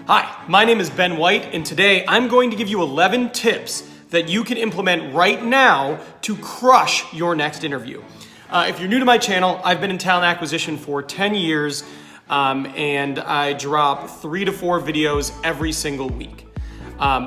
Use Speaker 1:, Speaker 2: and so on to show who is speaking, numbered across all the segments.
Speaker 1: Hi, my name is Ben White, and today I'm going to give you 11 tips that you can implement right now to crush your next interview. If you're new to my channel, I've been in talent acquisition for 10 years, and I drop 3 to 4 videos every single week.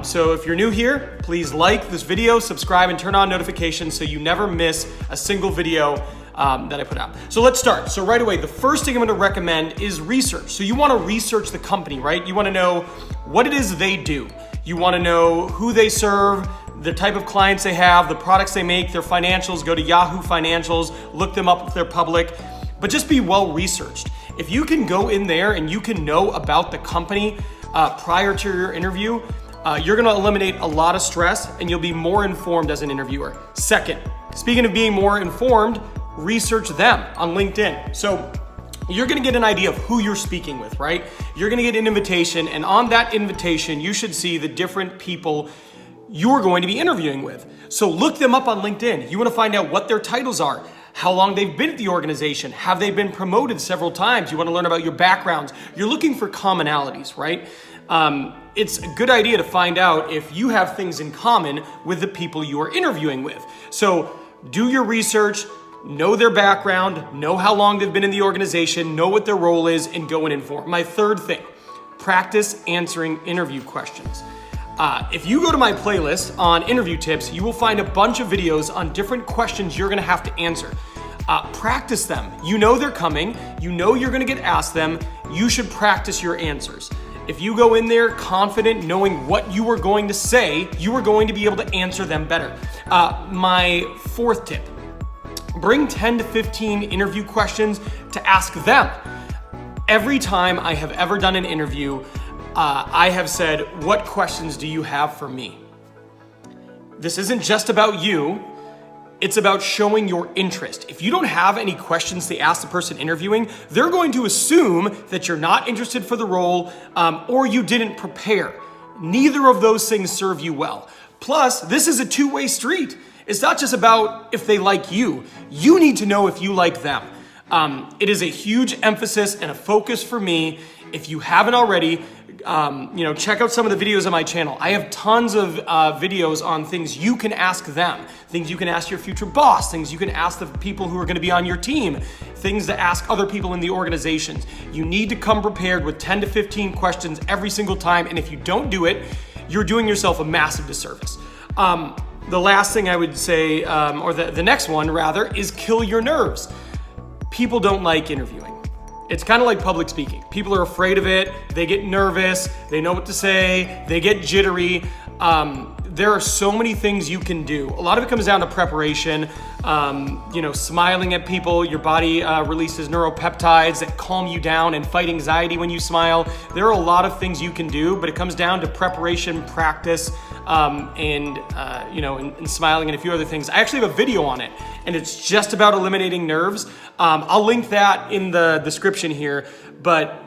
Speaker 1: So if you're new here, please like this video, subscribe, and turn on notifications so you never miss a single video that I put out. So let's start. So right away, the first thing I'm gonna recommend is research. So you wanna research the company, right? You wanna know what it is they do. You wanna know who they serve, the type of clients they have, the products they make, their financials. Go to Yahoo Financials, look them up if they're public, but just be well researched. If you can go in there and you can know about the company prior to your interview, you're gonna eliminate a lot of stress and you'll be more informed as an interviewer. Second, speaking of being more informed, research them on LinkedIn. So you're gonna get an idea of who you're speaking with, right? You're gonna get an invitation, and on that invitation, you should see the different people you're going to be interviewing with. So look them up on LinkedIn. You wanna find out what their titles are, how long they've been at the organization, have they been promoted several times? You wanna learn about your backgrounds. You're looking for commonalities, right? It's a good idea to find out if you have things in common with the people you are interviewing with. So do your research, know their background, know how long they've been in the organization, know what their role is, and go and inform. My third thing, practice answering interview questions. If you go to my playlist on interview tips, you will find a bunch of videos on different questions you're gonna have to answer. Practice them. You know they're coming, you know you're gonna get asked them, you should practice your answers. If you go in there confident, knowing what you are going to say, you are going to be able to answer them better. My fourth tip, bring 10 to 15 interview questions to ask them. Every time I have ever done an interview, I have said, what questions do you have for me? This isn't just about you, it's about showing your interest. If you don't have any questions to ask the person interviewing, they're going to assume that you're not interested for the role, or you didn't prepare. Neither of those things serve you well. Plus, this is a two-way street. It's not just about if they like you. You need to know if you like them. It is a huge emphasis and a focus for me. If you haven't already, check out some of the videos on my channel. I have tons of videos on things you can ask them, things you can ask your future boss, things you can ask the people who are gonna be on your team, things to ask other people in the organizations. You need to come prepared with 10 to 15 questions every single time, and if you don't do it, you're doing yourself a massive disservice. The last thing I would say, or the next one rather, is kill your nerves. People don't like interviewing. It's kind of like public speaking. People are afraid of it, they get nervous, they know what to say, they get jittery. There are so many things you can do. A lot of it comes down to preparation, smiling at people. Your body releases neuropeptides that calm you down and fight anxiety when you smile. There are a lot of things you can do, but it comes down to preparation, practice, and smiling and a few other things. I actually have a video on it, and it's just about eliminating nerves. I'll link that in the description here, but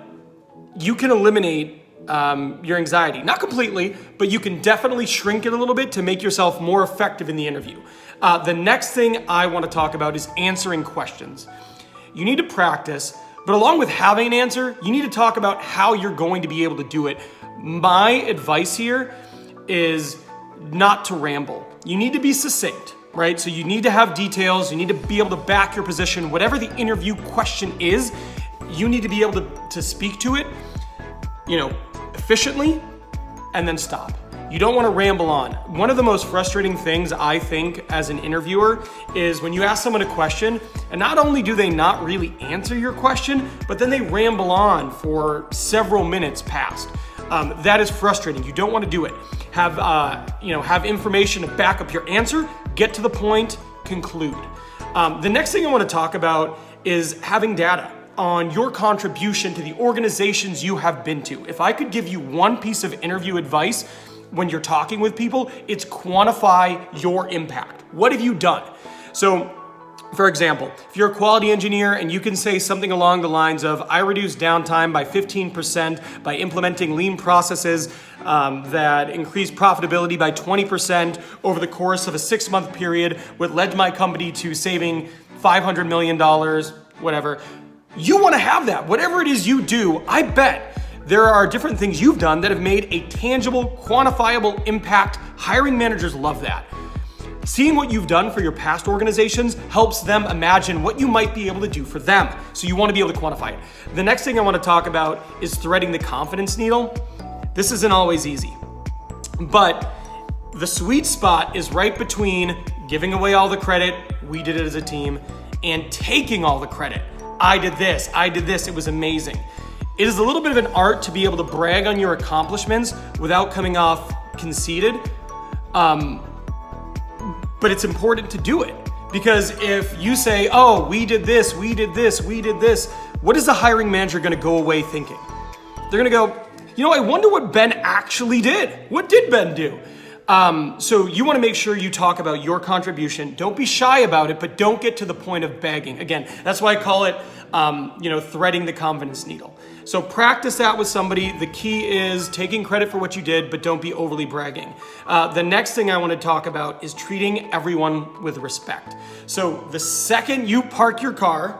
Speaker 1: you can eliminate your anxiety. Not completely, but you can definitely shrink it a little bit to make yourself more effective in the interview. The next thing I want to talk about is answering questions. You need to practice, but along with having an answer, you need to talk about how you're going to be able to do it. My advice here is not to ramble. You need to be succinct, right? So you need to have details, you need to be able to back your position. Whatever the interview question is, you need to be able to speak to it, efficiently, and then stop. You don't want to ramble on. One of the most frustrating things I think as an interviewer is when you ask someone a question, and not only do they not really answer your question, but then they ramble on for several minutes past. That is frustrating. You don't want to do it. Have information to back up your answer, get to the point, conclude. The next thing I want to talk about is having data on your contribution to the organizations you have been to. If I could give you one piece of interview advice when you're talking with people, it's quantify your impact. What have you done? So, for example, if you're a quality engineer and you can say something along the lines of, I reduced downtime by 15% by implementing lean processes that increased profitability by 20% over the course of a 6-month period, what led my company to saving $500 million, whatever. You want to have that. Whatever it is you do, I bet there are different things you've done that have made a tangible, quantifiable impact. Hiring managers love that. Seeing what you've done for your past organizations helps them imagine what you might be able to do for them. So you want to be able to quantify it. The next thing I want to talk about is threading the confidence needle. This isn't always easy, but the sweet spot is right between giving away all the credit, we did it as a team, and taking all the credit. I did this, it was amazing. It is a little bit of an art to be able to brag on your accomplishments without coming off conceited. But it's important to do it, because if you say, oh, we did this, what is the hiring manager gonna go away thinking? They're gonna go, I wonder what Ben actually did. What did Ben do? So you wanna make sure you talk about your contribution. Don't be shy about it, but don't get to the point of begging. Again, that's why I call it, threading the confidence needle. So practice that with somebody. The key is taking credit for what you did, but don't be overly bragging. The next thing I want to talk about is treating everyone with respect. So the second you park your car,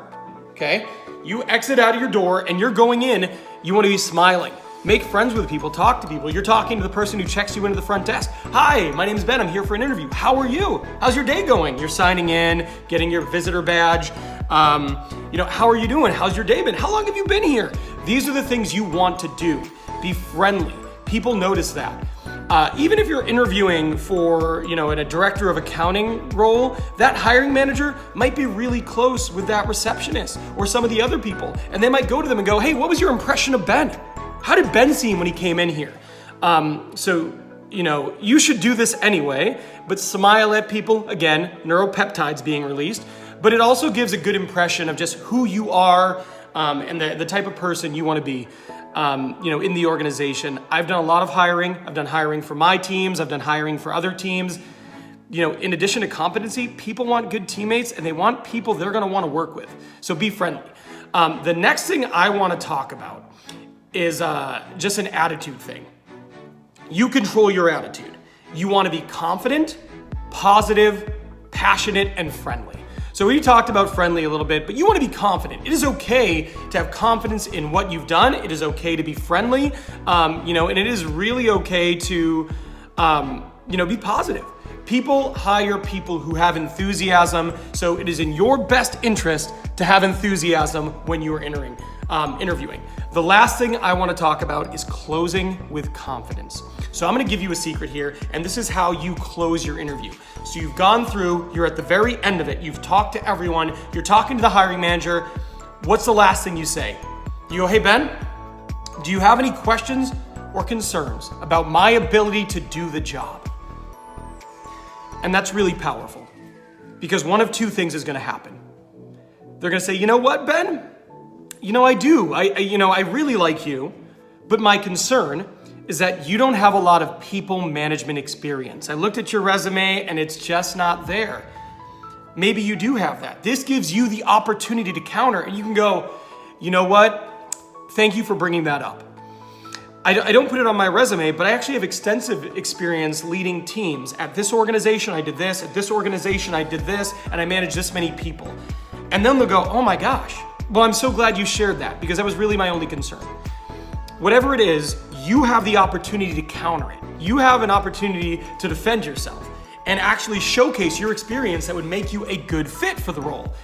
Speaker 1: okay, you exit out of your door and you're going in, you want to be smiling. Make friends with people, talk to people. You're talking to the person who checks you into the front desk. Hi, my name's Ben, I'm here for an interview. How are you? How's your day going? You're signing in, getting your visitor badge. How are you doing? How's your day been? How long have you been here? These are the things you want to do. Be friendly. People notice that. Even if you're interviewing for, in a director of accounting role, that hiring manager might be really close with that receptionist or some of the other people. And they might go to them and go, hey, what was your impression of Ben? How did Ben seem when he came in here? You should do this anyway, but smile at people. Again, neuropeptides being released, but it also gives a good impression of just who you are and the type of person you want to be, in the organization. I've done a lot of hiring. I've done hiring for my teams. I've done hiring for other teams. In addition to competency, people want good teammates and they want people they're going to want to work with. So be friendly. The next thing I want to talk about is just an attitude thing. You control your attitude. You want to be confident, positive, passionate, and friendly. So we talked about friendly a little bit, but you want to be confident. It is okay to have confidence in what you've done. It is okay to be friendly, and it is really okay to, be positive. People hire people who have enthusiasm, so it is in your best interest to have enthusiasm when you are interviewing. The last thing I want to talk about is closing with confidence. So I'm going to give you a secret here, and this is how you close your interview. So you've gone through, you're at the very end of it, you've talked to everyone, you're talking to the hiring manager. What's the last thing you say? You go, hey Ben, do you have any questions or concerns about my ability to do the job? And that's really powerful, because one of two things is going to happen. They're going to say, you know what, Ben? I do. I really like you, but my concern is that you don't have a lot of people management experience. I looked at your resume and it's just not there. Maybe you do have that. This gives you the opportunity to counter, and you can go, you know what? Thank you for bringing that up. I don't put it on my resume, but I actually have extensive experience leading teams. At this organization, I did this. At this organization, I did this, and I managed this many people. And then they'll go, oh my gosh. Well, I'm so glad you shared that, because that was really my only concern. Whatever it is, you have the opportunity to counter it. You have an opportunity to defend yourself and actually showcase your experience that would make you a good fit for the role.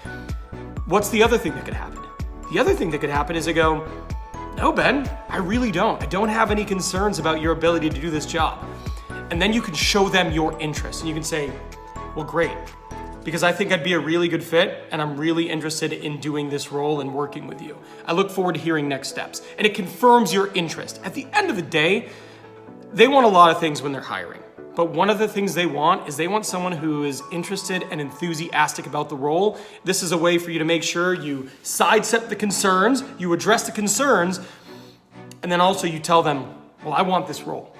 Speaker 1: What's the other thing that could happen? The other thing that could happen is they go, no, Ben, I really don't. I don't have any concerns about your ability to do this job. And then you can show them your interest, and you can say, well, great, because I think I'd be a really good fit and I'm really interested in doing this role and working with you. I look forward to hearing next steps. And it confirms your interest. At the end of the day, they want a lot of things when they're hiring. But one of the things they want is they want someone who is interested and enthusiastic about the role. This is a way for you to make sure you sidestep the concerns, you address the concerns, and then also you tell them, well, I want this role.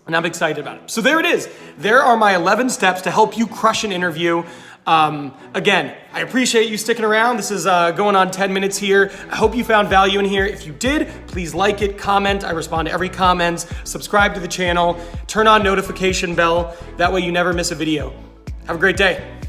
Speaker 1: And I'm excited about it. So there it is. There are my 11 steps to help you crush an interview. Again, I appreciate you sticking around. This is going on 10 minutes here. I hope you found value in here. If you did, please like it, comment. I respond to every comment. Subscribe to the channel. Turn on notification bell. That way you never miss a video. Have a great day.